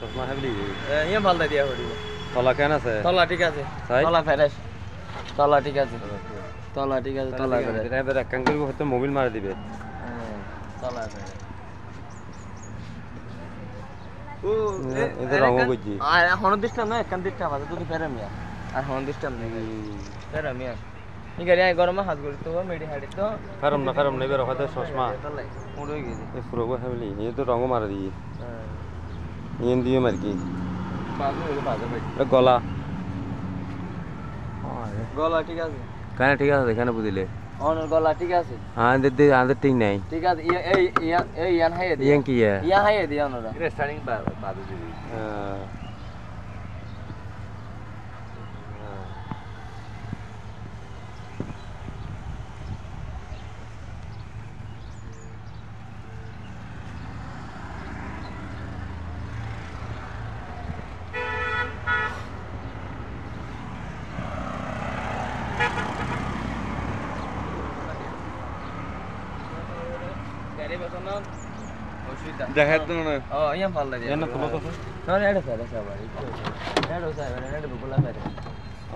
চশমা হেবলি ইয়ে ভাল দিয়া হরিব তলা কেন আছে তলা ঠিক আছে তাই? তলা ফ্রেশ তলা ঠিক আছে তলা ঠিক আছে তলা ফ্রেশ এবার এক কাম করবো হয়তো মোবিল মারা দিবে তলা ফ্রেশ ও এদের রঙও করছি আর এখন দিস্টাম না কান দিস্টাম আছে তুই ফেরে মিয়া আর এখন দিস্টাম নেই ফেরে মিয়া ই গাড়ি আই গরমে হাত গড়ি তো মেডি হাড়ি তো ফারম না এবার হয়তো চশমা তলাই মুড়ে গেছে এই পুরো হেবলি এই তো রঙও মারা দিয়ে ইন দিয়ে মার কি বাজে গলা গলা ঠিক আছে কেন ঠিক আছে এখানে বুঝিলে অনর গলা ঠিক আছে আমাদের ঠিক নাই ঠিক আছে এই ইয়ান হাইয়ে দি ইয়ান কি ইয়া হাইয়ে দি অনরা এটা স্টার্টিং বাদে দিবি দেখা তো না ও ইয়ান ভাল লাগে এনে তুলো তো না এডে ফেরে সবাই এডে সাইবে এডে বগুলা ফেরে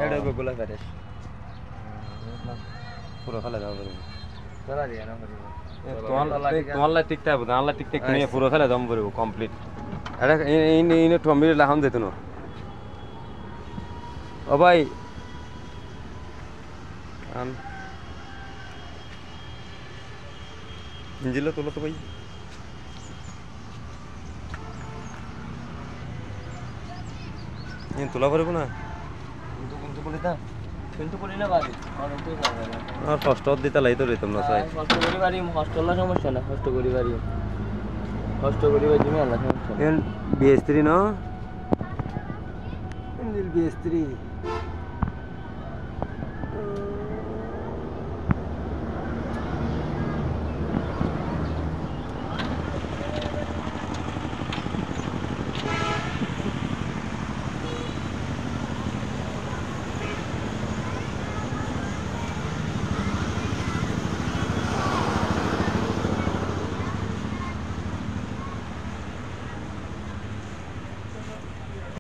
এডে বগুলা ফেরে পুরো ফেলে দাও চলা দিয়া না করিব তোমার ঠিক থাকবে আমার ঠিক নিয়ে পুরো ফেলে দম করবো কমপ্লিট এটা ইনে টমির লাহাম দিত না ও ভাই ইঞ্জিল তোলো তো ভাই তোলা পারবো না কিন্তু বলি তা কিন্তু বলি না বাড়ি অনেক তো যাবে আর কষ্ট দিতে লাই তো তোমরা চাই কষ্ট করি বাড়ি হস্টেল সমস্যা না কষ্ট করি বাড়ি মেলা সমস্যা এখন বিএস3 ন ইঞ্জিল বিএস3